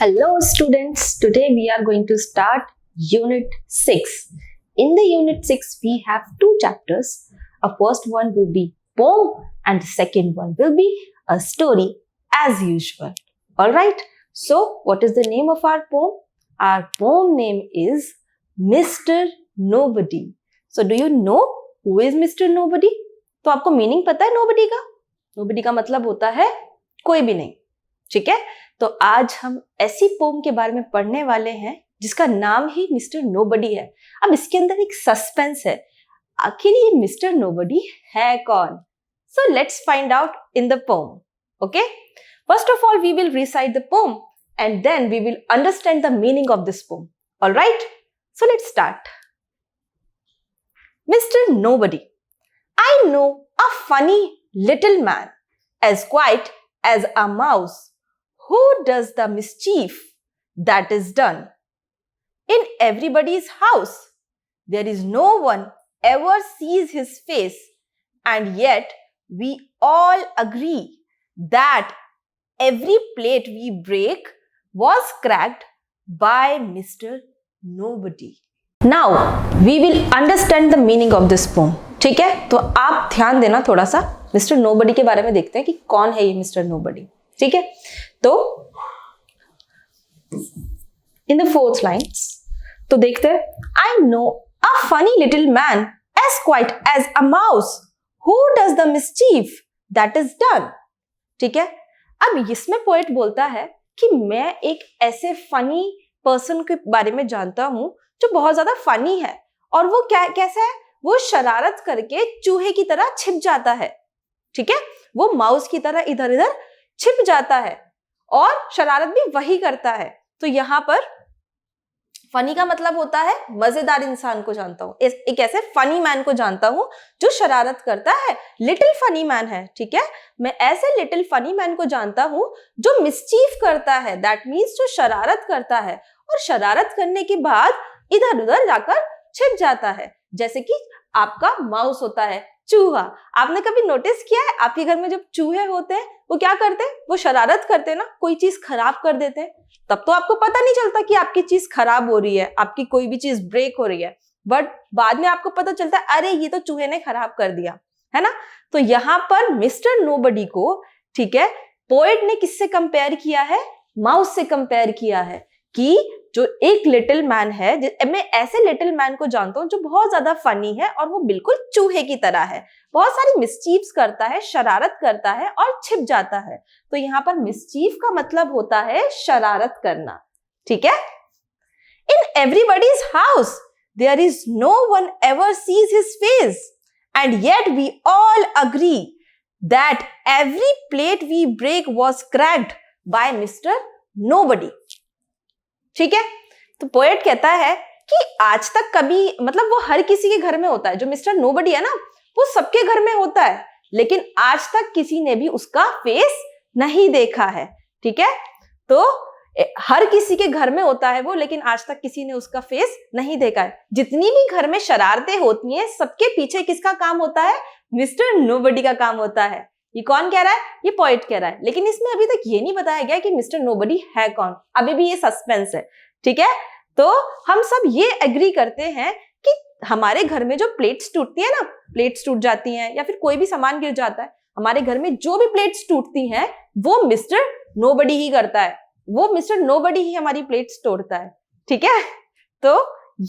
Hello students, today we are going to start Unit 6. In the Unit 6 we have two chapters. A first one will be poem and the second one will be a story as usual. Alright, so what is the name of our poem? Our poem name is Mr. Nobody. So do you know who is Mr. Nobody? तो आपको meaning पता है nobody का? Nobody का मतलब होता है कोई भी नहीं. ठीक है, तो आज हम ऐसी पोम के बारे में पढ़ने वाले हैं जिसका नाम ही मिस्टर नोबडी है. अब इसके अंदर एक सस्पेंस है, आखिर ये मिस्टर नोबडी है कौन? So let's find out in the poem. Okay, first of all we will recite the poem and then we will understand the meaning of this poem. Alright, so let's start. Mister Nobody. I know a funny little man, as quiet as a mouse, who does the mischief that is done. In everybody's house, there is no one ever sees his face, and yet we all agree that every plate we break was cracked by Mr. Nobody. Now, we will understand the meaning of this poem. ठीक है, तो आप ध्यान देना थोड़ा सा. Mister nobody के बारे में देखते हैं कि कौन है ये मिस्टर नोबडी. ठीक है, तो इन द फोर्थ लाइन्स तो देखते हैं. I know a funny little man as quiet as a mouse who does the mischief that is done. ठीक है, अब इसमें पोएट बोलता है कि मैं एक ऐसे फनी पर्सन के बारे में जानता हूं जो बहुत ज्यादा फनी है, और वो कैसा है, वो शरारत करके चूहे की तरह छिप जाता है. ठीक है, वो माउस की तरह इधर इधर छिप जाता है और शरारत भी वही करता है. तो यहाँ पर फनी का मतलब होता है मजेदार इंसान को जानता हूं, एक ऐसे फनी मैन को जानता हूं जो शरारत करता है. लिटिल फनी मैन है. ठीक है, मैं ऐसे लिटिल फनी मैन को जानता हूं जो मिसचीफ करता है, दैट मीन्स जो शरारत करता है और शरारत करने के बाद इधर उधर जाकर छिप जाता है. जैसे कि आपका माउस होता है, चूहा. आपने कभी नोटिस किया है आपके घर में जब चूहे होते हैं वो क्या करते हैं, वो शरारत करते हैं ना, कोई चीज खराब कर देते हैं. तब तो आपको पता नहीं चलता कि आपकी चीज खराब हो रही है, आपकी कोई भी चीज ब्रेक हो रही है, बट बाद में आपको पता चलता है अरे ये तो चूहे ने खराब कर दिया है ना. तो यहाँ पर मिस्टर नोबडी को, ठीक है, पोएट ने किससे कंपेयर किया है, माउस से कंपेयर किया है कि जो एक लिटिल मैन है, मैं ऐसे लिटिल मैन को जानता हूं जो बहुत ज्यादा फनी है और वो बिल्कुल चूहे की तरह है, बहुत सारी मिसचीफ्स करता है, शरारत करता है और छिप जाता है. तो यहाँ पर मिसचीफ का मतलब होता है शरारत करना. ठीक है, in everybody's house there is no one ever sees his face, and yet we all agree that every plate we break was cracked by mister Nobody. ठीक है, तो पोएट कहता है कि आज तक कभी, मतलब वो हर किसी के घर में होता है, जो मिस्टर नोबडी है ना वो सबके घर में होता है, लेकिन आज तक किसी ने भी उसका फेस नहीं देखा है. ठीक है, तो हर किसी के घर में होता है वो, लेकिन आज तक किसी ने उसका फेस नहीं देखा है. जितनी भी घर में शरारतें होती हैं सबके पीछे किसका काम होता है, मिस्टर नोबडी का काम होता है. ये कौन कह रहा है, ये पोएट कह रहा है, लेकिन इसमें अभी तक ये नहीं बताया गया कि मिस्टर नोबडी है कौन. अभी भी ये सस्पेंस है. ठीक है, तो हम सब ये एग्री करते हैं कि हमारे घर में जो प्लेट्स टूटती है ना, प्लेट्स टूट जाती हैं या फिर कोई भी सामान गिर जाता है, हमारे घर में जो भी प्लेट्स टूटती हैं वो मिस्टर नोबडी ही करता है, वो मिस्टर नोबडी ही हमारी प्लेट्स तोड़ता है. ठीक है, तो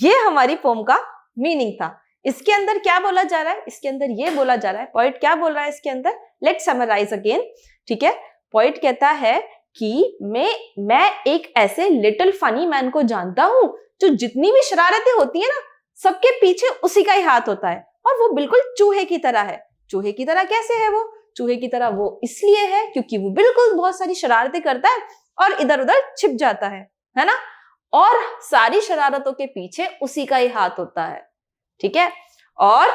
ये हमारी पोम का मीनिंग था. इसके अंदर क्या बोला जा रहा है, इसके अंदर ये बोला जा रहा है, पोएट क्या बोल रहा है इसके अंदर, लेट्स समराइज अगेन. ठीक है, पोएट कहता है कि मैं एक ऐसे लिटिल फनी मैन को जानता हूं जो जितनी भी शरारतें होती है ना सबके पीछे उसी का ही हाथ होता है, और वो बिल्कुल चूहे की तरह है. चूहे की तरह कैसे है वो, चूहे की तरह वो इसलिए है क्योंकि वो बिल्कुल बहुत सारी शरारतें करता है और इधर उधर छिप जाता है ना, और सारी शरारतों के पीछे उसी का ही हाथ होता है. ठीक है, और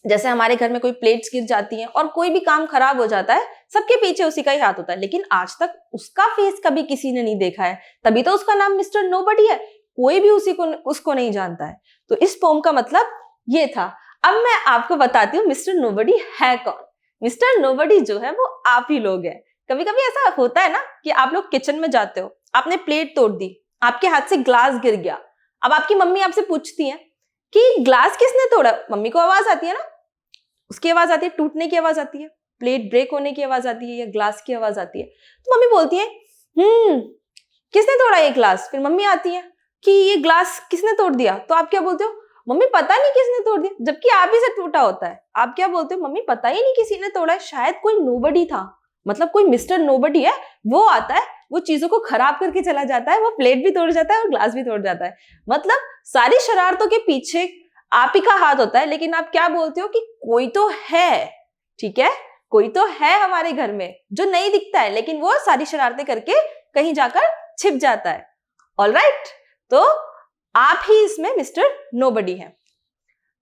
जैसे हमारे घर में कोई प्लेट्स गिर जाती हैं और कोई भी काम खराब हो जाता है, सबके पीछे उसी का ही हाथ होता है, लेकिन आज तक उसका फेस कभी किसी ने नहीं देखा है, तभी तो उसका नाम मिस्टर नोबडी है. कोई भी उसको नहीं जानता है. तो इस पोम का मतलब ये था. अब मैं आपको बताती हूँ मिस्टर नोबडी है कौन. मिस्टर नोबडी जो है वो आप ही लोग हैं. कभी कभी ऐसा होता है ना कि आप लोग किचन में जाते हो, आपने प्लेट तोड़ दी, आपके हाथ से ग्लास गिर गया। अब आपकी मम्मी आपसे पूछती है कि ग्लास किसने तोड़ा? मम्मी को आवाज आती है ना, उसकी आवाज आती है, टूटने की आवाज आती है, प्लेट ब्रेक होने की आवाज आती है या ग्लास की आवाज आती है। तो मम्मी बोलती है किसने तोड़ा ये ग्लास? फिर मम्मी आती है कि ये ग्लास किसने तोड़ दिया? तो आप क्या बोलते हो? मम्मी पता नहीं किसने तोड़ दिया, जबकि आप ही से टूटा होता है। आप क्या बोलते हो? मम्मी पता ही नहीं किसी ने तोड़ा है, शायद कोई नोबडी था, मतलब कोई मिस्टर नोबडी है, वो आता है, वो चीजों को खराब करके चला जाता है, वो प्लेट भी तोड़ जाता है और ग्लास भी तोड़ जाता है। मतलब सारी शरारतों के पीछे आप ही का हाथ होता है, लेकिन आप क्या बोलते हो कि कोई तो है, ठीक है, कोई तो है हमारे घर में जो नहीं दिखता है, लेकिन वो सारी शरारतें करके कहीं जाकर छिप जाता है। ऑलराइट, तो आप ही इसमें मिस्टर नोबडी हैं।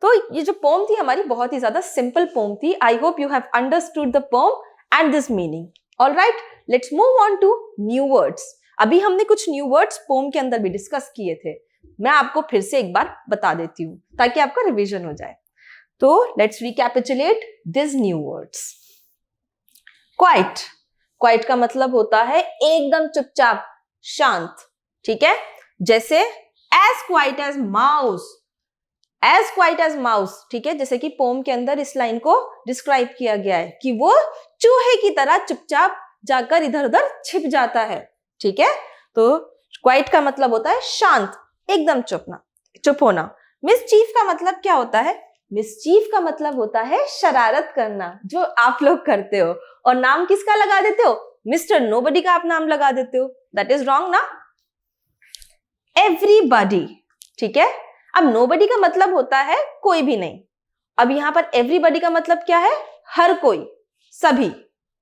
तो ये जो पोम थी हमारी बहुत ही ज्यादा सिंपल पोम थी। I hope you have understood the poem and this meaning. Alright, let's move on to new words. अभी हमने कुछ न्यू वर्ड्स पोम के अंदर भी डिस्कस किए थे, मैं आपको फिर से एक बार बता देती हूँ ताकि आपका रिवीजन हो जाए। तो let's recapitulate this new words. Quite, quite का मतलब होता है एकदम चुपचाप, शांत, ठीक है। जैसे as quiet as mouse, as quiet as mouse, ठीक है, जैसे कि पोम के अंदर इस लाइन को डिस्क्राइब किया गया है कि वो चूहे की तरह चुपचाप जाकर इधर उधर छिप जाता है, ठीक है। तो क्वाइट का मतलब होता है शांत, एकदम चुप होना। मिसचीफ का मतलब क्या होता है? मिसचीफ का मतलब होता है शरारत करना, जो आप लोग करते हो। और नाम किसका लगा देते हो? मिस्टर नोबडी का आप नाम लगा देते हो। दैट इज रॉन्ग ना। एवरीबॉडी, ठीक है। अब नोबडी का मतलब होता है कोई भी नहीं। अब यहां पर एवरीबॉडी का मतलब क्या है? हर कोई, सभी,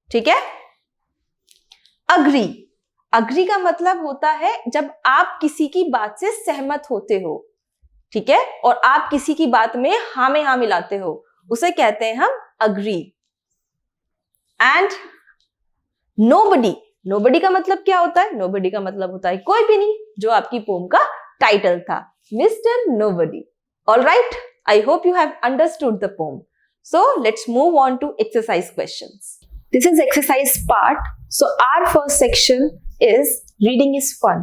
ठीक है। अग्री, अग्री का मतलब होता है जब आप किसी की बात से सहमत होते हो, ठीक है, और आप किसी की बात में हाँ में हाँ मिलाते हो, उसे कहते हैं हम अग्री। एंड नोबडी, नोबडी का मतलब क्या होता है? नोबडी का मतलब होता है कोई भी नहीं, जो आपकी पोम का टाइटल था, Mister Nobody. Alright, I hope you have understood the poem. So let's move on to exercise questions. This is exercise part. So our first section is reading is fun.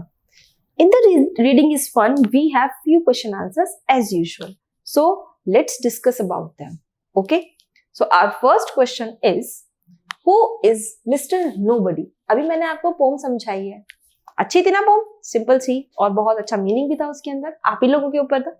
In the reading is fun, we have few question answers as usual. So let's discuss about them. Okay? So our first question is, who is Mr. Nobody? अभी मैंने आपको pome समझाई है, अच्छी थी ना pome, simple सी और बहुत अच्छा मीनिंग भी था उसके अंदर, आप ही लोगों के ऊपर था।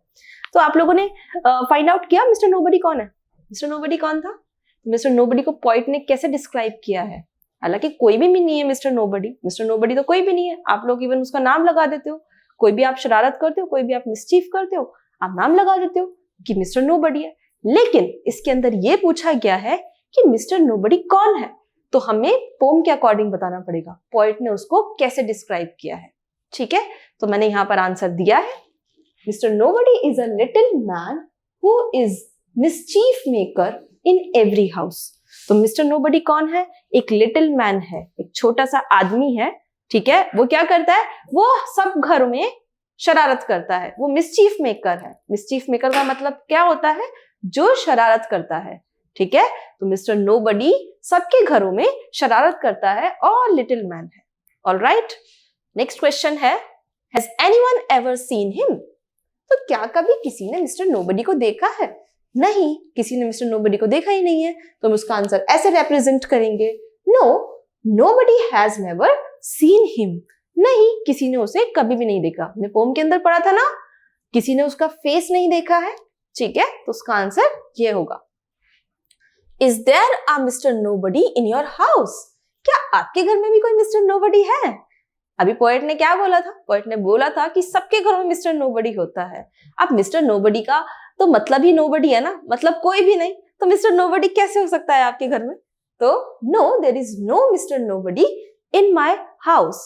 तो आप लोगों ने फाइंड आउट किया मिस्टर नोबडी कौन है। मिस्टर नोबडी कौन था? मिस्टर नोबडी को पोइट ने कैसे डिस्क्राइब किया है? हालांकि कोई भी नहीं है मिस्टर नोबडी, मिस्टर नोबडी तो कोई भी नहीं है, आप लोग इवन उसका नाम लगा देते हो। कोई भी आप शरारत करते हो, कोई भी आप मिसचीफ करते हो, आप नाम लगा देते हो कि मिस्टर नोबडी है। लेकिन इसके अंदर ये पूछा गया है कि मिस्टर नोबडी कौन है, तो हमें पोम के अकॉर्डिंग बताना पड़ेगा पोइट ने उसको कैसे डिस्क्राइब किया है, ठीक है। तो मैंने यहाँ पर आंसर दिया है, mister nobody is a little man who is mischief maker in every house. तो मिस्टर नोबडी कौन है? एक लिटिल मैन है, एक छोटा सा आदमी है, ठीक है। वो क्या करता है? वो सब घर में शरारत करता है, वो मिसचीफ मेकर है। मिसचीफ मेकर का मतलब क्या होता है? जो शरारत करता है, ठीक है। तो मिस्टर नोबडी सबके घरों में शरारत करता है और लिटिल मैन है। ऑलराइट, नेक्स्ट क्वेश्चन है, has anyone ever seen him? तो क्या कभी किसी ने मिस्टर नोबडी को देखा है? नहीं, किसी ने मिस्टर नोबडी को देखा ही नहीं है, तो हम उसका आंसर ऐसे रिप्रेजेंट करेंगे, no, nobody has never seen him. नहीं, किसी ने उसे कभी भी नहीं देखा। हमने पोम के अंदर पढ़ा था ना, किसी ने उसका फेस नहीं देखा है, ठीक है। तो उसका आंसर ये होगा। Is there a mister nobody in your house? क्या आपके घर में भी कोई मिस्टर नोबडी है? अभी पोएट ने क्या बोला था? पोएट ने बोला था कि सबके घरों में मिस्टर नोबडी होता है। अब मिस्टर नोबडी का तो मतलब ही नोबडी है ना, मतलब कोई भी नहीं, तो मिस्टर नोबडी कैसे हो सकता है आपके घर में? तो no, there is no mister nobody in my house,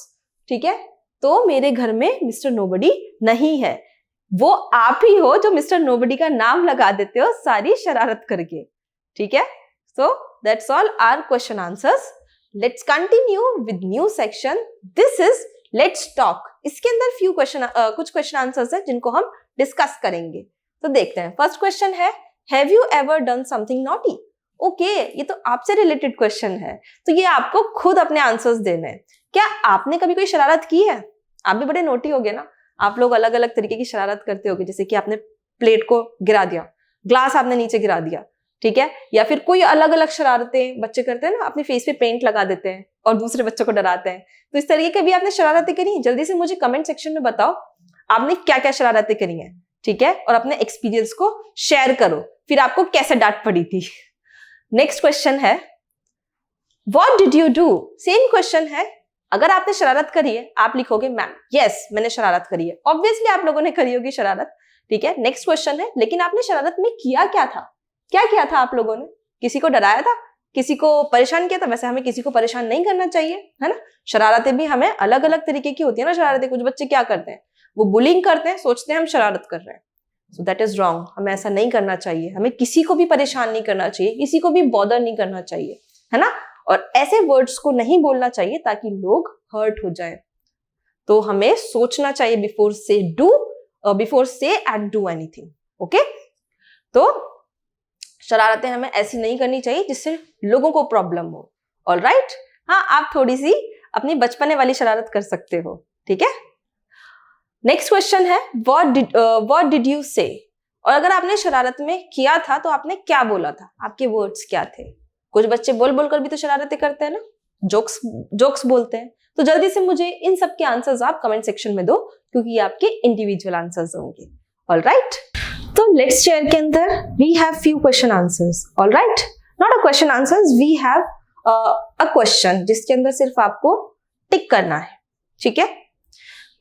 ठीक है। तो मेरे घर में मिस्टर नोबडी नहीं है। वो आप ही हो जो मिस्टर नोबडी का नाम लगा देते हो सारी शरारत करके, ठीक है। So that's all our question answers. Let's continue with new section, this is let's talk. इसके अंदर कुछ क्वेश्चन आंसर्स है जिनको हम डिस्कस करेंगे, तो देखते हैं। फर्स्ट क्वेश्चन है, have you ever done something naughty? Okay, ये तो आपसे रिलेटेड क्वेश्चन है, तो ये आपको खुद अपने आंसर्स देने हैं। क्या आपने कभी कोई शरारत की है? आप भी बड़े नोटी होगे ना, आप लोग अलग अलग तरीके की शरारत करते होगे, जैसे कि आपने प्लेट को गिरा दिया, ग्लास आपने नीचे गिरा दिया, ठीक है, या फिर कोई अलग अलग शरारतें बच्चे करते हैं ना, अपने फेस पे पेंट लगा देते हैं और दूसरे बच्चों को डराते हैं। तो इस तरीके की भी आपने शरारतें करी? जल्दी से मुझे कमेंट सेक्शन में बताओ आपने क्या क्या शरारतें करी हैं, ठीक है, और अपने एक्सपीरियंस को शेयर करो, फिर आपको कैसे डांट पड़ी थी। नेक्स्ट क्वेश्चन है, what did you do? Same question है, अगर आपने शरारत करी है आप लिखोगे मैम यस मैंने शरारत करी है। ऑब्वियसली आप लोगों ने करी होगी शरारत, ठीक है। नेक्स्ट क्वेश्चन है, लेकिन आपने शरारत में किया क्या था? क्या किया था आप लोगों ने? किसी को डराया था, किसी को परेशान किया था? वैसे हमें किसी को परेशान नहीं करना चाहिए, है ना। शरारतें भी हमें अलग अलग तरीके की होती है ना शरारतें। कुछ बच्चे क्या करते हैं, वो बुलिंग करते हैं, सोचते हैं हम शरारत कर रहे हैं, सो दैट इज रॉन्ग। हमें ऐसा नहीं करना चाहिए, हमें किसी को भी परेशान नहीं करना चाहिए, किसी को भी बॉदर नहीं करना चाहिए, है ना। और ऐसे वर्ड्स को नहीं बोलना चाहिए ताकि लोग हर्ट हो जाए। तो हमें सोचना चाहिए बिफोर से एंड डू एनीथिंग, ओके। तो शरारतें हमें ऐसी नहीं करनी चाहिए जिससे लोगों को प्रॉब्लम हो, ऑलराइट। हाँ, आप थोड़ी सी अपनी बचपने वाली शरारत कर सकते हो, ठीक है। नेक्स्ट क्वेश्चन है, व्हाट डिड यू से? और अगर आपने शरारत में किया था तो आपने क्या बोला था, आपके वर्ड्स क्या थे? कुछ बच्चे बोल बोलकर भी तो शरारतें करते हैं ना, जोक्स बोलते हैं। तो जल्दी से मुझे इन सब के आंसर्स आप कमेंट सेक्शन में दो, क्योंकि ये आपके इंडिविजुअल आंसर्स होंगे, ऑलराइट। तो लेट्स शेयर के अंदर we have few question answers, alright, not a question answers, we have a question जिसके अंदर सिर्फ आपको टिक करना है, ठीक है।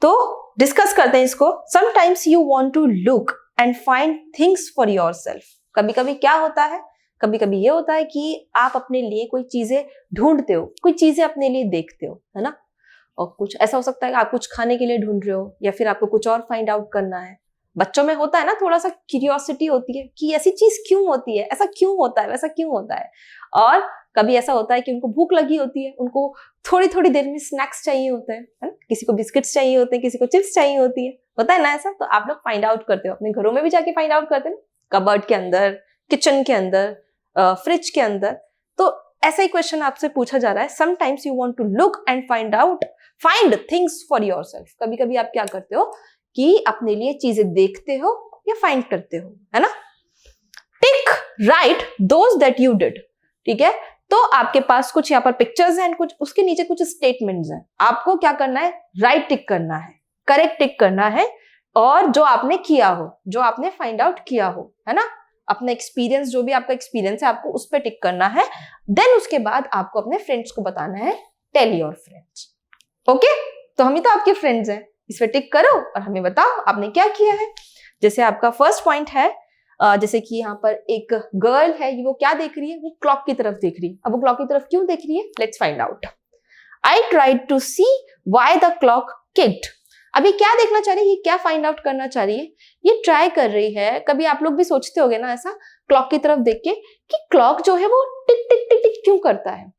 तो डिस्कस करते हैं इसको। Sometimes you want to look and find things for yourself. कभी कभी क्या होता है, कभी कभी ये होता है कि आप अपने लिए कोई चीजें ढूंढते हो, कोई चीजें अपने लिए देखते हो, है ना। और कुछ ऐसा हो सकता है कि आप कुछ खाने के लिए ढूंढ रहे हो, या फिर आपको कुछ और फाइंड आउट करना है। बच्चों में होता है ना, थोड़ा सा क्यूरियोसिटी होती है कि ऐसी चीज क्यों होती है, ऐसा क्यों होता है, वैसा क्यों होता है। और कभी ऐसा होता है कि उनको भूख लगी होती है, उनको थोड़ी थोड़ी देर में स्नैक्स चाहिए होते हैं, है ना। किसी को बिस्किट्स चाहिए होते हैं, किसी को चिप्स चाहिए होती है, होता है ना ऐसा। तो आप लोग फाइंड आउट करते हो, अपने घरों में भी जाके फाइंड आउट करते हो, कबर्ड के अंदर, किचन के अंदर, फ्रिज के अंदर। तो ऐसा ही क्वेश्चन आपसे पूछा जा रहा है, sometimes you want to look and find things for yourself. कभी कभी आप क्या करते हो कि अपने लिए चीजें देखते हो या फाइंड करते हो, है ना। टिक right those that you did, ठीक है। तो आपके पास कुछ यहाँ पर पिक्चर्स हैं, कुछ उसके नीचे कुछ स्टेटमेंट्स हैं। आपको क्या करना है, राइट टिक करना है, करेक्ट टिक करना है, और जो आपने किया हो, जो आपने फाइंड आउट किया हो, है ना, अपना एक्सपीरियंस, जो भी आपका एक्सपीरियंस है आपको उस पर टिक करना है। देन उसके बाद आपको अपने फ्रेंड्स को बताना है, टेल योर फ्रेंड्स, ओके। तो हम ही तो आपके फ्रेंड्स हैं, इस पर टिक करो और हमें बताओ आपने क्या किया है। जैसे आपका फर्स्ट पॉइंट है, जैसे कि यहाँ पर एक गर्ल है, वो क्या देख रही है, वो क्लॉक की तरफ देख रही है। अब वो क्लॉक की तरफ क्यों देख रही है, let's find out. I tried to see why the clock kicked. अभी क्या देखना चाह रही है, क्या फाइंड आउट करना चाह रही है, ये ट्राई कर रही है। कभी आप लोग भी सोचते होगे ना ऐसा, क्लॉक की तरफ देख के, कि क्लॉक जो है वो टिक टिक टिक टिक क्यों करता है।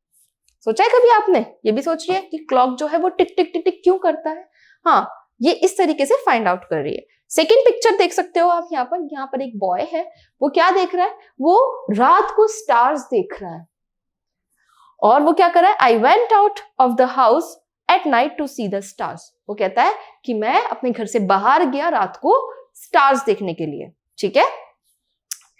सोचा है कभी आपने, ये भी सोच रही है कि क्लॉक जो है वो टिक टिक टिक टिक क्यों करता है। हाँ, ये इस तरीके से फाइंड आउट कर रही है। सेकेंड पिक्चर देख सकते हो आप, यहाँ पर एक बॉय है, वो क्या देख रहा है, वो रात को स्टार्स देख रहा है। और वो क्या कर रहा है, I went out of the house at night to see the stars. वो कहता है कि मैं अपने घर से बाहर गया रात को स्टार्स देखने के लिए, ठीक है।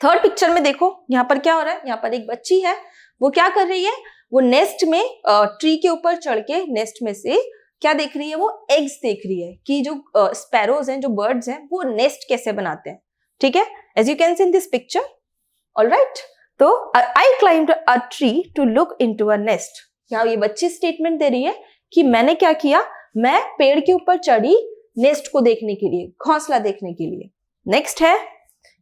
थर्ड पिक्चर में देखो, यहाँ पर क्या हो रहा है, यहाँ पर एक बच्ची है, वो क्या कर रही है, वो नेस्ट में, ट्री के ऊपर चढ़ के नेस्ट में से क्या देख रही है, वो एग्स देख रही है कि जो स्पैरोज हैं, जो बर्ड्स हैं, वो नेस्ट कैसे बनाते हैं, ठीक है, as you can see in this picture, alright. तो I climbed a tree to look into a nest. यहाँ ये बच्ची स्टेटमेंट दे रही है कि मैंने क्या किया, मैं पेड़ के ऊपर चढ़ी नेस्ट को देखने के लिए, घोंसला देखने के लिए। नेक्स्ट है,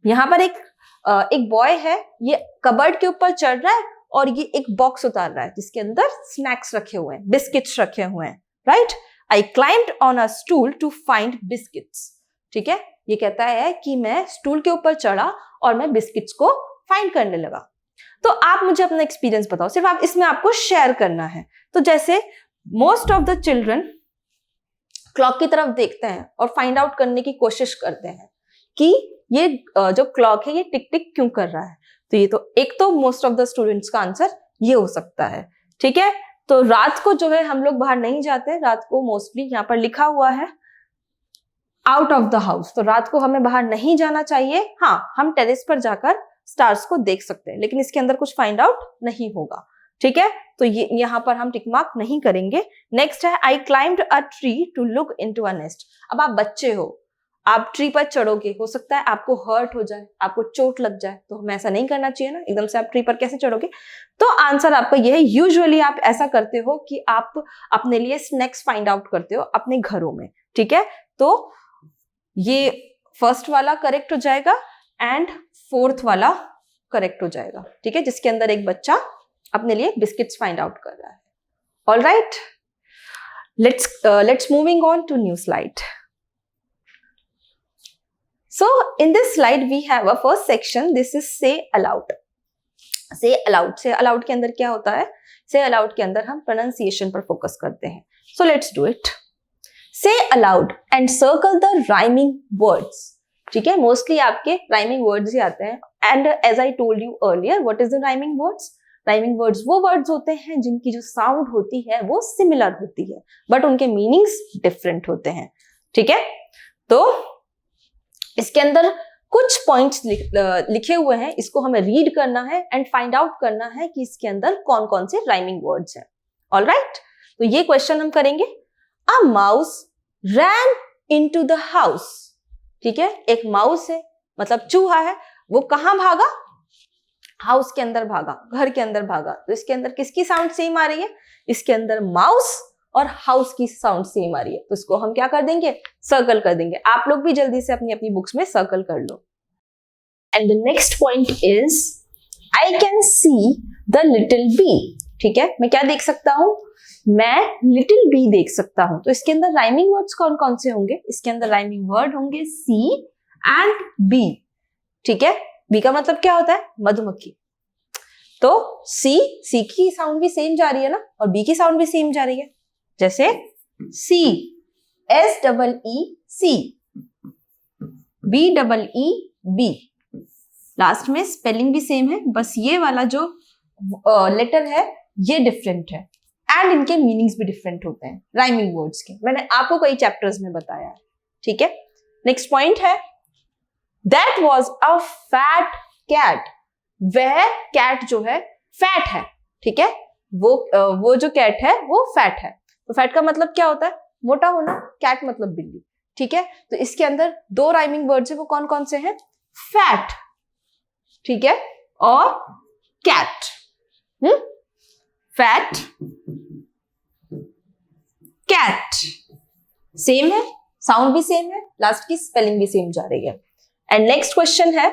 यहाँ पर एक बॉय है, ये कबर्ड के ऊपर चढ़ रहा है और ये एक बॉक्स उतार रहा है जिसके अंदर स्नैक्स रखे हुए हैं, बिस्किट्स रखे हुए हैं, right. I climbed on a stool to find biscuits, ठीक है। ये कहता है कि मैं स्टूल के ऊपर चढ़ा और मैं बिस्किट्स को फाइंड करने लगा। तो आप मुझे अपना एक्सपीरियंस बताओ, सिर्फ आप इसमें आपको शेयर करना है। तो जैसे most of the children clock की तरफ देखते हैं और फाइंड आउट करने की कोशिश करते हैं कि ये जो क्लॉक है ये टिक टिक क्यों कर रहा है। तो ये तो एक तो मोस्ट ऑफ द स्टूडेंट्स का आंसर ये हो सकता है, ठीक है। तो रात को जो है हम लोग बाहर नहीं जाते, रात को मोस्टली यहाँ पर लिखा हुआ है आउट ऑफ द हाउस, तो रात को हमें बाहर नहीं जाना चाहिए। हाँ, हम टेरेस पर जाकर स्टार्स को देख सकते हैं, लेकिन इसके अंदर कुछ फाइंड आउट नहीं होगा, ठीक है। तो ये यहाँ पर हम टिक मार्क नहीं करेंगे। नेक्स्ट है I climbed a tree to look into a nest. अब आप बच्चे हो, आप ट्री पर चढ़ोगे, हो सकता है आपको हर्ट हो जाए, आपको चोट लग जाए, तो हमें ऐसा नहीं करना चाहिए ना, एकदम से आप ट्री पर कैसे चढ़ोगे। तो आंसर आपका यह है, यूजुअली आप ऐसा करते हो कि आप अपने लिए स्नैक्स फाइंड आउट करते हो अपने घरों में, ठीक है। तो ये फर्स्ट वाला करेक्ट हो जाएगा एंड फोर्थ वाला करेक्ट हो जाएगा, ठीक है, जिसके अंदर एक बच्चा अपने लिए बिस्किट्स फाइंड आउट कर रहा है। All right, let's moving on to new slide. So in this slide we have a first section. This is say aloud. Say aloud. Say aloud के अंदर क्या होता है? Say aloud के अंदर हम pronunciation पर फोकस करते हैं. So let's do it. Say aloud and circle the rhyming words. ठीक है, मोस्टली आपके rhyming words ही आते हैं. And as I told you earlier, what is the rhyming words? Rhyming words वो words होते हैं जिनकी जो sound होती है वो similar होती है, but उनके meanings different होते हैं. ठीक है, तो इसके अंदर कुछ पॉइंट्स लिखे हुए हैं, इसको हमें रीड करना है एंड फाइंड आउट करना है कि इसके अंदर कौन कौन से राइमिंग वर्ड्स हैं. ऑल राइट, तो ये क्वेश्चन हम करेंगे. A mouse ran into the house. ठीक है, एक माउस है मतलब चूहा है, वो कहां भागा? हाउस के अंदर भागा, घर के अंदर भागा. तो इसके अंदर किसकी साउंड सेम आ रही है? इसके अंदर माउस और हाउस की साउंड सेम आ रही है, तो इसको हम क्या कर देंगे? सर्कल कर देंगे. आप लोग भी जल्दी से अपनी अपनी बुक्स में सर्कल कर लो. And the next point is I can see the little bee. ठीक है, मैं क्या देख सकता हूं? मैं लिटिल बी देख सकता हूं. तो इसके अंदर राइमिंग वर्ड्स कौन कौन से होंगे? इसके अंदर राइमिंग वर्ड होंगे सी एंड बी. ठीक है, बी का मतलब क्या होता है? मधुमक्खी. तो सी की साउंड भी सेम जा रही है ना, और बी की साउंड भी सेम जा रही है. जैसे C, S double E C, B double E B. Last में स्पेलिंग भी सेम है, बस ये वाला जो लेटर है ये डिफरेंट है एंड इनके मीनिंग्स भी डिफरेंट होते हैं राइमिंग वर्ड्स के. मैंने आपको कई चैप्टर्स में बताया है. ठीक है, नेक्स्ट पॉइंट है that was a fat cat. वह कैट जो है फैट है. ठीक है, वो जो कैट है वो फैट है. तो फैट का मतलब क्या होता है? मोटा होना. कैट मतलब बिल्ली. ठीक है, तो इसके अंदर दो राइमिंग वर्ड्स है, वो कौन कौन से हैं? फैट, ठीक है, और कैट. फैट, कैट सेम है, साउंड भी सेम है, लास्ट की स्पेलिंग भी सेम जा रही है. एंड नेक्स्ट क्वेश्चन है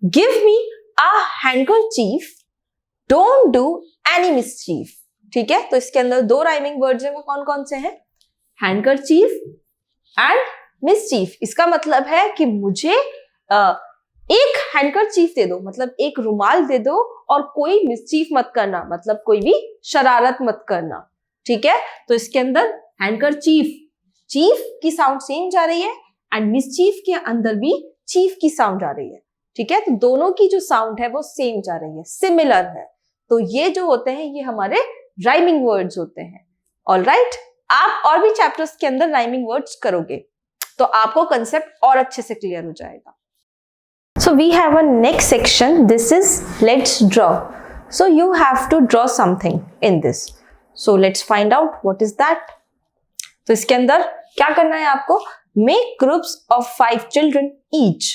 give me a handkerchief, don't do any mischief. ठीक है, तो इसके अंदर दो राइमिंग वर्ड्स हैं, वो कौन कौन से हैं? Handkerchief and mischief. इसका मतलब है कि मुझे एक हैंडकरचीफ दे दो, मतलब एक रुमाल दे दो, और कोई मिसचीफ मत करना, मतलब कोई भी शरारत मत करना. ठीक है, तो इसके अंदर हैंडकरचीफ, चीफ की साउंड सेम जा रही है एंड मिसचीफ के अंदर भी चीफ की साउंड आ रही है. ठीक है, तो दोनों की जो साउंड है वो सेम जा रही है, सिमिलर है. तो ये जो होते हैं ये हमारे राइमिंग वर्ड्स होते हैं. ऑल राइट, आप और भी चैप्टर्स के अंदर राइमिंग वर्ड्स करोगे तो आपको कंसेप्ट और अच्छे से क्लियर हो जाएगा. So we have a next section. This is let's draw. So you have to draw something in this. So let's find out what is that. तो इसके अंदर क्या करना है आपको? Make groups of 5 children each.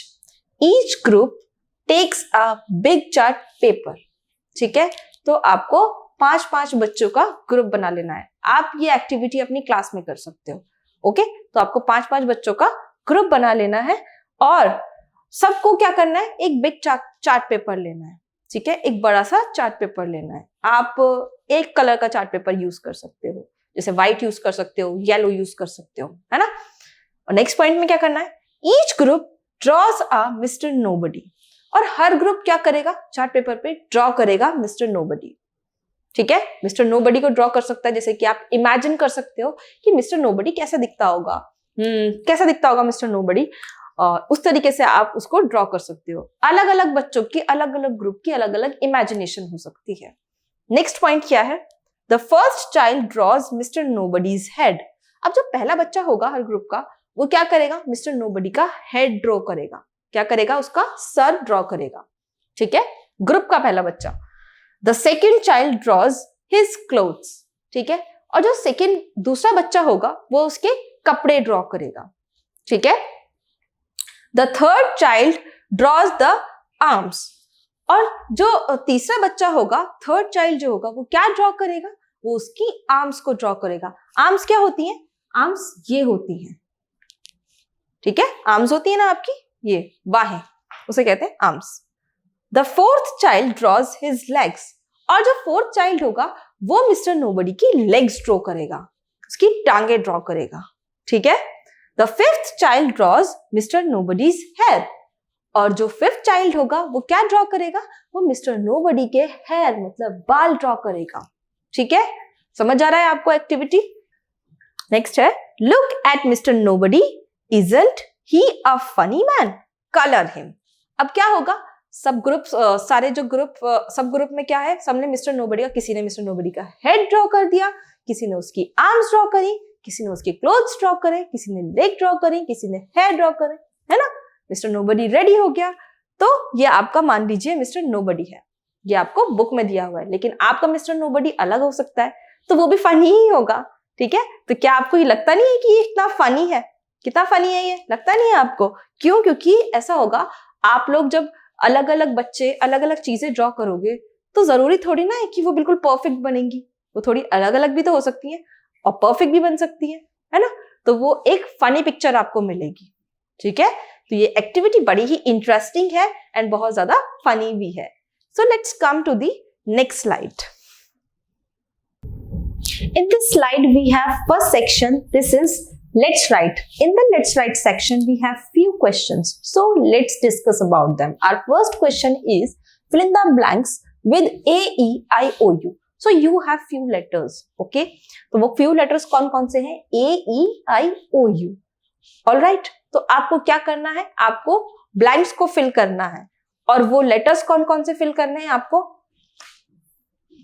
Each group takes a big chart paper. ठीक है, तो आपको 5-5 बच्चों का ग्रुप बना लेना है. आप ये एक्टिविटी अपनी क्लास में कर सकते हो. ओके, तो आपको 5-5 बच्चों का ग्रुप बना लेना है और सबको क्या करना है? एक बिग चार्ट पेपर लेना है. ठीक है, एक बड़ा सा चार्ट पेपर लेना है. आप एक कलर का चार्ट पेपर यूज कर सकते हो, जैसे व्हाइट यूज कर सकते हो, येलो यूज कर सकते हो, है ना. और नेक्स्ट पॉइंट में क्या करना है? Each group draws a mister nobody. और हर ग्रुप क्या करेगा? चार्ट पेपर पे ड्रॉ करेगा मिस्टर नोबडी. ठीक है, मिस्टर नोबडी को ड्रॉ कर सकता है, जैसे कि आप इमेजिन कर सकते हो कि मिस्टर नोबडी कैसा दिखता होगा. कैसा दिखता होगा मिस्टर नोबडी, उस तरीके से आप उसको ड्रॉ कर सकते हो. अलग अलग बच्चों की, अलग अलग ग्रुप की अलग अलग इमेजिनेशन हो सकती है. नेक्स्ट पॉइंट क्या है? The first child draws mister nobody's head. अब जो पहला बच्चा होगा हर ग्रुप का, वो क्या करेगा, मिस्टर नोबडी का हेड ड्रॉ करेगा। क्या करेगा, उसका सर ड्रॉ करेगा। ठीक है, ग्रुप का पहला बच्चा। The second child draws his clothes. ठीक है, और जो सेकेंड दूसरा बच्चा होगा वो उसके कपड़े ड्रॉ करेगा। ठीक है, the third child drawers the arms. और जो तीसरा बच्चा होगा, थर्ड चाइल्ड जो होगा, वो क्या ड्रॉ करेगा, वो उसकी आर्म्स को ड्रॉ करेगा। आर्म्स क्या होती हैं, आर्म्स ये होती हैं। ठीक है, आर्म्स होती है ना आपकी, ये बाहें, उसे कहते हैं arms. The fourth child draws his legs. और जो फोर्थ चाइल्ड होगा वो मिस्टर नोबडी की लेग्स ड्रॉ करेगा, उसकी टांगे ड्रॉ करेगा। ठीक है, the fifth child draws mister nobody's hair. और जो फिफ्थ चाइल्ड होगा वो क्या ड्रॉ करेगा, वो मिस्टर नोबडी के हेयर मतलब बाल ड्रॉ करेगा। ठीक है, समझ आ रहा है आपको एक्टिविटी। नेक्स्ट है, look at mister nobody, isn't he a funny man, colour him. अब क्या होगा, सब ग्रुप सारे जो ग्रुप सब ग्रुप में क्या है, सबने मिस्टर नोबडी का, किसी ने मिस्टर नोबडी का हेड ड्रॉ कर दिया, किसी ने उसकी आर्म्स ड्रॉ करी, किसी ने उसके क्लोथ्स ड्रॉ करे, किसी ने लेग ड्रॉ करी, किसी ने हेयर ड्रॉ करे, है ना। मिस्टर नोबडी रेडी हो गया। तो ये आपका मान लीजिए मिस्टर नोबडी है, ये आपको बुक में दिया हुआ है, लेकिन आपका मिस्टर नोबडी अलग हो सकता है, तो वो भी फनी ही होगा। ठीक है, तो क्या आपको ये लगता नहीं है कि ये इतना फनी है, कितना फनी है ये, लगता नहीं है आपको? क्यों? क्योंकि ऐसा होगा, आप लोग जब अलग अलग बच्चे अलग अलग चीजें ड्रॉ करोगे तो जरूरी थोड़ी ना है कि वो बिल्कुल परफेक्ट बनेंगी, वो थोड़ी अलग अलग भी तो हो सकती है और परफेक्ट भी बन सकती है ना। तो वो एक फनी पिक्चर आपको मिलेगी। ठीक है, तो ये एक्टिविटी बड़ी ही इंटरेस्टिंग है एंड बहुत ज्यादा फनी भी है। So let's come to the next slide. In this slide we have first section, this is let's write. In the let's write section we have few questions, so let's discuss about them. Our first question is fill in the blanks with A, E, I, O, U. So you have few letters, okay? तो वो few letters कौन कौन से हैं? A, E, I, O, U. All right, तो आपको क्या करना है, आपको ब्लैंक्स को फिल करना है। और वो लेटर्स कौन कौन से फिल करने हैं आपको?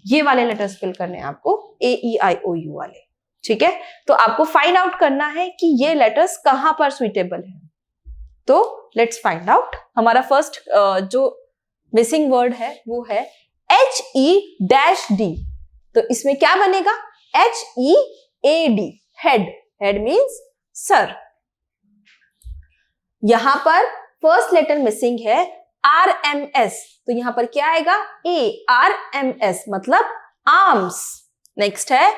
ये वाले लेटर्स फिल करने हैं आपको, A, E, I, O, U वाले। ठीक है, तो आपको फाइंड आउट करना है कि ये लेटर्स कहां पर सुइटेबल है। तो लेट्स फाइंड आउट। हमारा फर्स्ट जो मिसिंग वर्ड है वो है HE-D। तो इसमें क्या बनेगा? HEAD, head. Head means sir. यहां पर फर्स्ट लेटर मिसिंग है RMS, तो यहां पर क्या आएगा? ARMS मतलब आर्म्स। नेक्स्ट है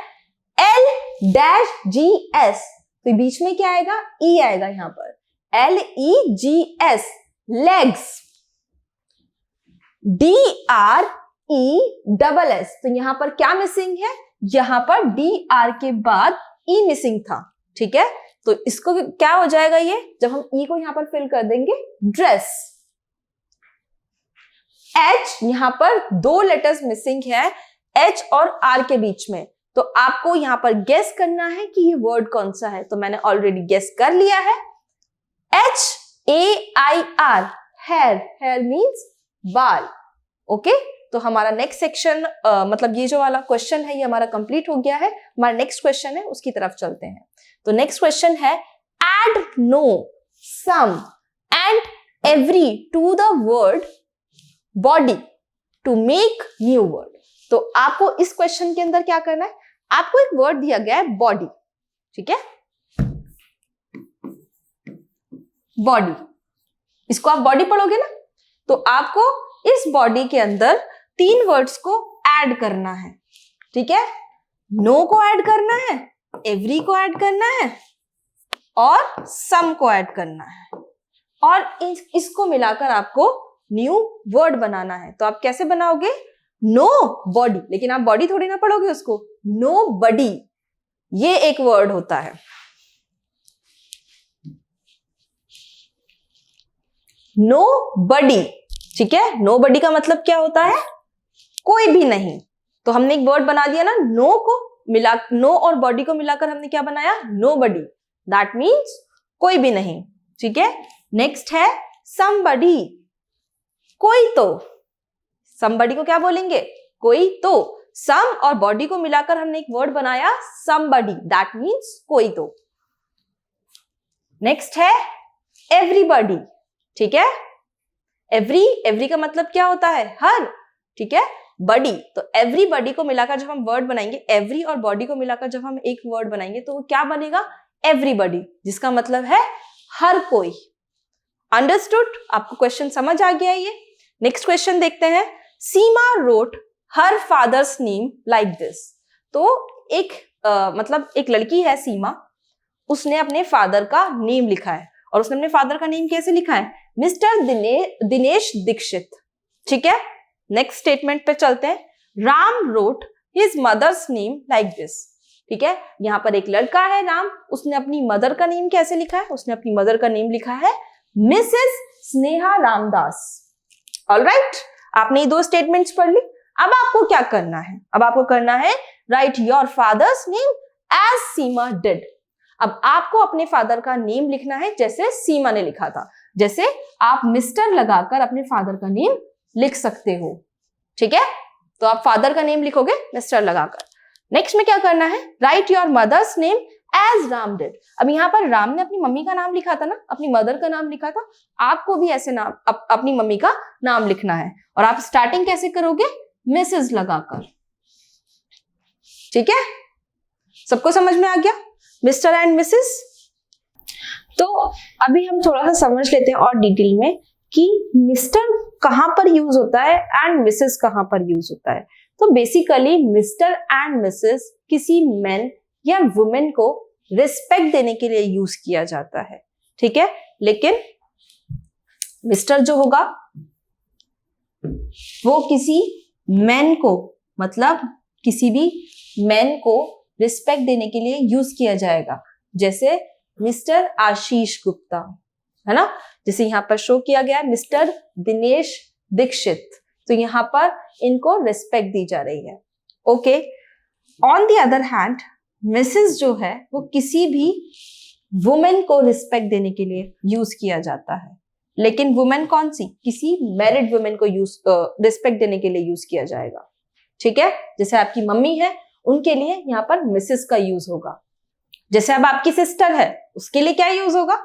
L-GS, तो बीच में क्या आएगा? E आएगा यहां पर, LEGS लेग्स। DRESS, तो यहां पर क्या मिसिंग है? यहां पर DR के बाद E मिसिंग था। ठीक है, तो इसको क्या हो जाएगा ये, जब हम E को यहां पर फिल कर देंगे, ड्रेस। H, यहां पर दो लेटर्स मिसिंग है H और R के बीच में, तो आपको यहां पर गेस करना है कि ये वर्ड कौन सा है। तो मैंने ऑलरेडी गेस कर लिया है, HAIR, हेयर। हेयर मीन्स बाल। ओके, तो हमारा नेक्स्ट सेक्शन मतलब ये जो वाला क्वेश्चन है ये हमारा कंप्लीट हो गया है। हमारा नेक्स्ट क्वेश्चन है, उसकी तरफ चलते हैं। तो नेक्स्ट क्वेश्चन है add no, some and every to the word body to make new word। तो आपको इस क्वेश्चन के अंदर क्या करना है, आपको एक वर्ड दिया गया है बॉडी। ठीक है, बॉडी, इसको आप बॉडी पढ़ोगे ना, तो आपको इस बॉडी के अंदर तीन वर्ड्स को ऐड करना है। ठीक है, नो को ऐड करना है, एवरी को ऐड करना है और सम को ऐड करना है, और इसको मिलाकर आपको न्यू वर्ड बनाना है। तो आप कैसे बनाओगे? नो बॉडी, लेकिन आप बॉडी थोड़ी ना पढ़ोगे उसको, नो बडी, ये एक वर्ड होता है। नो बडी, ठीक है, नो बडी का मतलब क्या होता है? कोई भी नहीं। तो हमने एक वर्ड बना दिया ना, नो को मिला, नो और बॉडी को मिलाकर हमने क्या बनाया? नो बडी, दैट मीन्स कोई भी नहीं। ठीक है, नेक्स्ट है समबडी, कोई तो। समबडी को क्या बोलेंगे? कोई तो। सम और बॉडी को मिलाकर हमने एक वर्ड बनाया somebody, दैट मीन्स कोई। तो नेक्स्ट है एवरीबॉडी, ठीक है। एवरी का मतलब क्या होता है? हर, ठीक है। बॉडी, तो एवरीबॉडी को मिलाकर जब हम वर्ड बनाएंगे, एवरी और बॉडी को मिलाकर जब हम एक वर्ड बनाएंगे तो वो क्या बनेगा? एवरीबॉडी, जिसका मतलब है हर कोई। अंडरस्टूड? आपको क्वेश्चन समझ आ गया ये? नेक्स्ट क्वेश्चन देखते हैं। Seema wrote her father's name like this. तो एक मतलब एक लड़की है सीमा, उसने अपने फादर का नेम लिखा है, और उसने अपने फादर का नेम कैसे लिखा है? मिस्टर दिनेश दीक्षित, ठीक है। नेक्स्ट स्टेटमेंट पे चलते हैं। Ram wrote his mother's name like this, ठीक है। यहां पर एक लड़का है राम, उसने अपनी मदर का नेम कैसे लिखा है? उसने अपनी मदर का नेम लिखा है मिसेस स्नेहा रामदास। ऑलराइट, आपने ये 2 स्टेटमेंट्स पढ़ ली। अब आपको क्या करना है? अब आपको करना है write your father's name as Seema did. अब आपको अपने फादर का नेम लिखना है जैसे सीमा ने लिखा था। जैसे आप मिस्टर लगाकर अपने फादर का नेम लिख सकते हो, ठीक है। तो आप फादर का नेम लिखोगे मिस्टर लगाकर। नेक्स्ट में क्या करना है? Write your mother's name as Ram did. अब यहाँ पर राम ने अपनी मम्मी का नाम लिखा था ना, अपनी मदर का नाम लिखा था, आपको भी ऐसे नाम अपनी मम्मी का नाम लिखना है। और आप स्टार्टिंग कैसे करोगे? मिसेस लगाकर, ठीक है। सबको समझ में आ गया? Mister and Mrs. तो अभी हम थोड़ा सा समझ लेते हैं और डिटेल में कि मिस्टर कहां पर यूज होता है एंड मिसेस कहां पर यूज होता है। तो बेसिकली मिस्टर एंड मिसेस किसी मैन या वुमेन को रिस्पेक्ट देने के लिए यूज किया जाता है, ठीक है। लेकिन मिस्टर जो होगा वो किसी मैन को, मतलब किसी भी मैन को रिस्पेक्ट देने के लिए यूज किया जाएगा। जैसे मिस्टर आशीष गुप्ता, है ना, जैसे यहाँ पर शो किया गया है मिस्टर दिनेश दीक्षित, तो यहाँ पर इनको रिस्पेक्ट दी जा रही है। Okay, on the other hand Mrs जो है वो किसी भी वुमेन को रिस्पेक्ट देने के लिए यूज किया जाता है। लेकिन वुमेन कौन सी? किसी मैरिड वुमेन को रिस्पेक्ट देने के लिए यूज किया जाएगा, ठीक है। जैसे आपकी मम्मी है, उनके लिए यहाँ पर मिसेस का यूज होगा। जैसे अब आपकी सिस्टर है, उसके लिए क्या यूज होगा?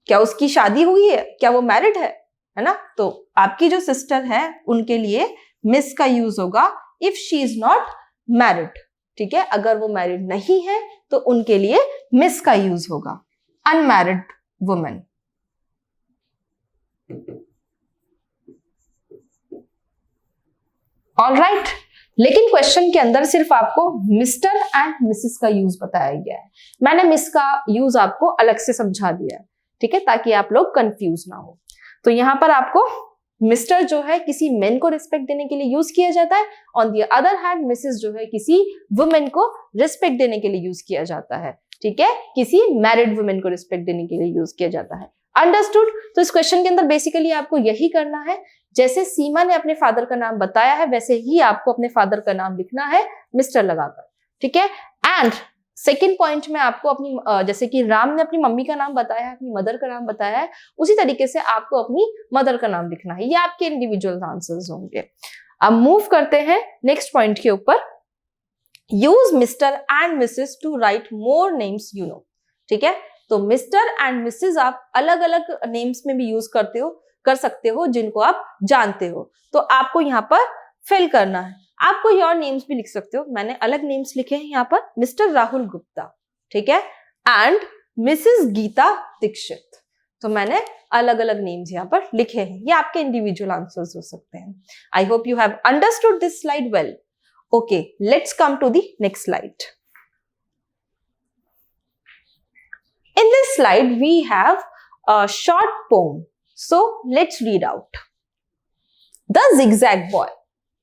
क्या उसकी शादी हुई है? क्या वो मैरिड है ना? तो आपकी जो सिस्टर है उनके लिए मिस का यूज होगा if she is not married, ठीक है। अगर वो मैरिड नहीं है तो उनके लिए मिस का यूज होगा, अनमैरिड वुमेन। ऑलराइट, लेकिन क्वेश्चन के अंदर सिर्फ आपको मिस्टर एंड मिसेस का यूज बताया गया है। मैंने मिस का यूज आपको अलग से समझा दिया है, ठीक है, ताकि आप लोग कंफ्यूज ना हो। तो यहां पर आपको मिस्टर जो है किसी मेन को रिस्पेक्ट देने के लिए यूज किया जाता है, on the other hand Mrs जो है किसी वुमेन को रिस्पेक्ट देने के लिए यूज किया जाता है, ठीक है, किसी मैरिड वुमेन को रिस्पेक्ट देने के लिए यूज किया जाता है। अंडरस्टूड? तो इस क्वेश्चन के अंदर बेसिकली आपको यही करना है, जैसे सीमा ने अपने फादर का नाम बताया है वैसे ही आपको अपने फादर का नाम लिखना है मिस्टर लगाकर, ठीक है। एंड सेकेंड पॉइंट में आपको अपनी जैसे कि राम ने अपनी मम्मी का नाम बताया है, अपनी मदर का नाम बताया है, उसी तरीके से आपको अपनी मदर का नाम लिखना है। ये आपके इंडिविजुअल आंसर्स होंगे। अब मूव करते हैं नेक्स्ट पॉइंट के ऊपर। Use mister and missus to write more names you know, ठीक है। तो मिस्टर एंड मिसेस आप अलग अलग नेम्स में भी यूज कर सकते हो जिनको आप जानते हो। तो आपको यहाँ पर फिल करना है। आपको योर नेम्स भी लिख सकते हो, मैंने अलग नेम्स लिखे हैं यहाँ पर, मिस्टर राहुल गुप्ता, ठीक है, एंड मिसेस गीता दीक्षित। तो मैंने अलग अलग नेम्स यहाँ पर लिखे हैं। ये आपके इंडिविजुअल आंसर्स हो सकते हैं। I hope you have understood this slide well. Okay, let's come to the next slide. In this slide, we have a short poem. So let's read out. The Zigzag Boy.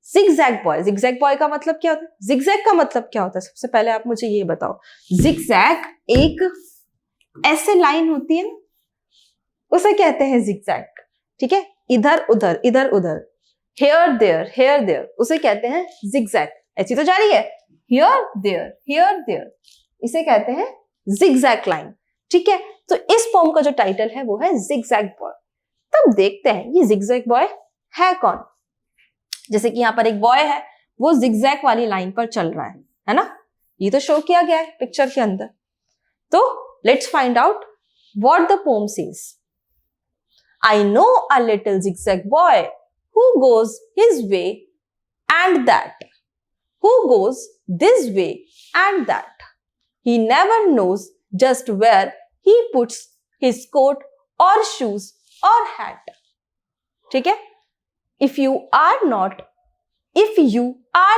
Zigzag Boy. Zigzag Boy का मतलब क्या होता है? Zigzag का मतलब क्या होता है? सबसे पहले आप मुझे ये बताओ। Zigzag एक ऐसे लाइन होती है ना, उसे कहते हैं zigzag, ठीक है। इधर उधर, इधर उधर, here there, here there, उसे कहते हैं zigzag। ऐसी तो जा रही है, here there, here there, इसे कहते हैं zigzag line, ठीक है। तो इस पोम का जो टाइटल है वो है जिगजैग बॉय। तब देखते हैं ये जिगजैग बॉय है कौन। जैसे कि यहाँ पर एक बॉय है, वो zigzag वाली लाइन पर चल रहा है ना? ये तो शो किया गया है पिक्चर के अंदर। तो let's find out what the pome says. I know a little zigzag boy who goes his way and that, who goes this way and that. He never knows just where he puts his coat or shoes or hat. ठीक है? If you are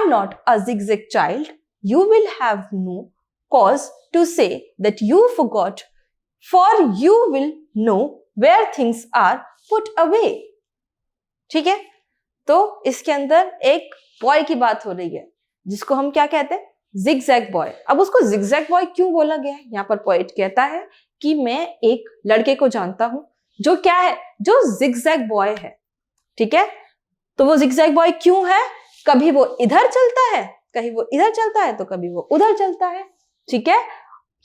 not a zigzag child, you will have no cause to say that you forgot, for you will know where things are put away. ठीक है? तो इसके अंदर एक boy की बात हो रही है जिसको हम क्या कहते हैं? Zigzag boy. अब उसको जिगजैग बॉय क्यों बोला गया है? यहाँ पर पोएट कहता है कि मैं एक लड़के को जानता हूं जो क्या है, जो जिगजैग बॉय है। ठीक है? तो वो जिगजैग बॉय क्यों है? कभी वो इधर चलता है, कभी वो इधर चलता है, तो कभी वो उधर चलता है। ठीक है?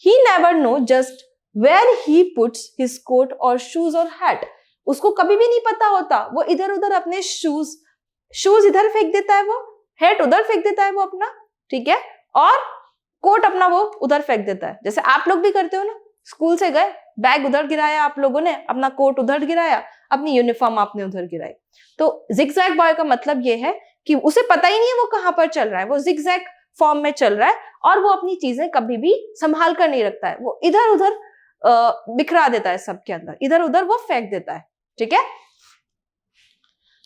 He never know just where he puts his coat or shoes or hat. उसको कभी भी नहीं पता होता, वो इधर उधर अपने शूज इधर फेंक देता है, वो हैट उधर फेंक देता है वो अपना। ठीक है? और कोट अपना वो उधर फेंक देता है, जैसे आप लोग भी करते हो ना। स्कूल से गए, बैग उधर गिराया आप लोगों ने, अपना कोट उधर गिराया, अपनी यूनिफॉर्म आपने उधर गिराई। तो जिगजैग बॉय का मतलब ये है कि उसे पता ही नहीं है वो कहां पर चल रहा है, वो जिगजैग फॉर्म में चल रहा है और वो अपनी चीजें कभी भी संभाल कर नहीं रखता है, वो इधर उधर बिखरा देता है सबके अंदर, इधर उधर वो फेंक देता है। ठीक है?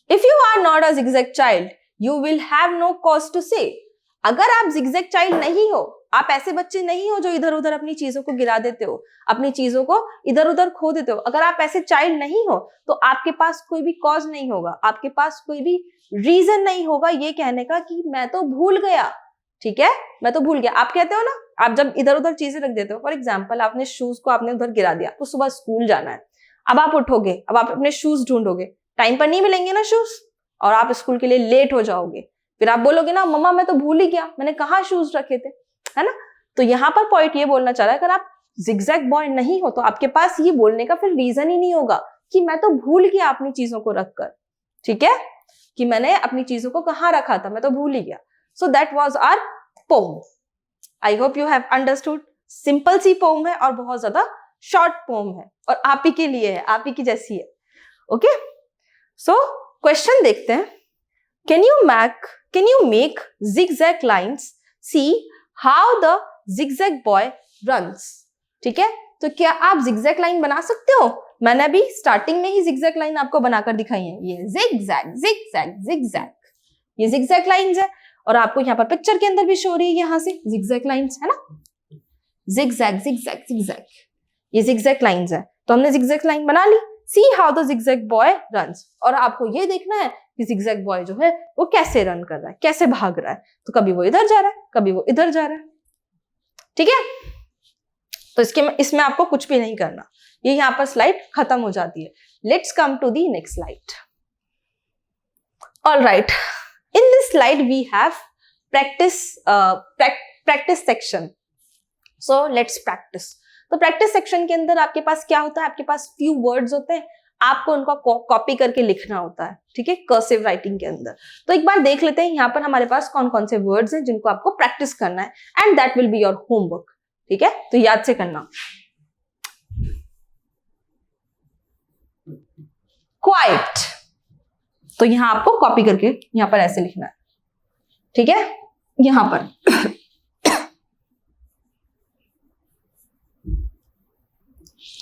If you are not a zigzag child you will have no cause to say. अगर आप जिगजैग चाइल्ड नहीं हो, आप ऐसे बच्चे नहीं हो जो इधर उधर अपनी चीजों को गिरा देते हो, अपनी चीजों को इधर उधर खो देते हो, अगर आप ऐसे चाइल्ड नहीं हो तो आपके पास कोई भी कॉज नहीं होगा, आपके पास कोई भी रीजन नहीं होगा ये कहने का कि मैं तो भूल गया। ठीक है? मैं तो भूल गया। आप कहते हो ना, आप जब इधर उधर चीजें रख देते हो, फॉर एग्जाम्पल आपने शूज को आपने उधर गिरा दिया, तो सुबह स्कूल जाना है, अब आप उठोगे, अब आप अपने शूज ढूंढोगे, टाइम पर नहीं मिलेंगे ना शूज, और आप स्कूल के लिए लेट हो जाओगे। फिर आप बोलोगे ना, मम्मा मैं तो भूल ही गया, मैंने कहाँ शूज रखे थे, है ना? तो यहाँ पर पॉइंट ये बोलना चाह रहा है, अगर आप जिगजैग बॉय नहीं हो तो आपके पास ये बोलने का फिर रीजन ही नहीं होगा कि मैं तो भूल गया अपनी चीजों को रखकर। ठीक है? कि मैंने अपनी चीजों को कहाँ रखा था, मैं तो भूल ही गया। So that was our poem. I hope you have understood. Simple सी पोम है और बहुत ज्यादा शॉर्ट पोम है और आप ही के लिए है, आप ही की जैसी है। ओके? सो क्वेश्चन देखते हैं। Can you make zigzag lines? See how the zigzag boy runs. ठीक है? तो क्या आप zigzag लाइन बना सकते हो? मैंने अभी स्टार्टिंग में ही zigzag लाइन आपको बनाकर दिखाई है। ये zigzag, zigzag, zigzag, ये zigzag लाइंस है और आपको यहाँ पर पिक्चर के अंदर भी शो हो रही है यहाँ से zigzag लाइंस, है ना? zigzag, zigzag, zigzag, ये zigzag लाइंस है। तो हमने zigzag लाइन बना ली। See how the zigzag boy runs. और आपको ये देखना है कि zigzag boy जो है वो कैसे रन कर रहा है, कैसे भाग रहा है। तो कभी वो इधर जा रहा है, कभी वो इधर जा रहा है। ठीक है? तो इसमें आपको कुछ भी नहीं करना, ये यहाँ पर स्लाइड खत्म हो जाती है। Let's come to the next slide. All right, in this slide we have practice section. So let's practice. तो प्रैक्टिस सेक्शन के अंदर आपके पास क्या होता है? आपके पास फ्यू वर्ड्स होते हैं, आपको उनका कॉपी करके लिखना होता है। ठीक है? कर्सिव राइटिंग के अंदर। तो एक बार देख लेते हैं यहाँ पर हमारे पास कौन कौन से वर्ड्स हैं जिनको आपको प्रैक्टिस करना है, and that will be your homework. ठीक है? तो याद से करना। क्वाइट, तो यहां आपको कॉपी करके यहां पर ऐसे लिखना है। ठीक है? यहां पर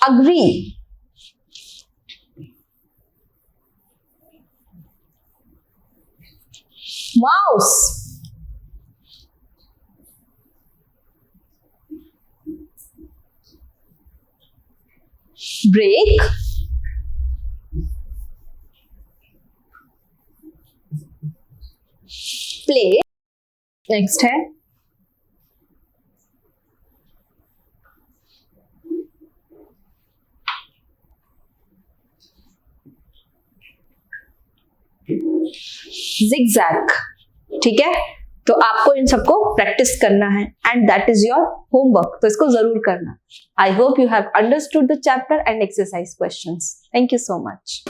agree, mouse, break, play, next है zigzag। ठीक है? तो आपको इन सबको प्रैक्टिस करना है and that is your homework, तो इसको जरूर करना। आई hope you have understood the chapter and exercise questions. Thank you so much.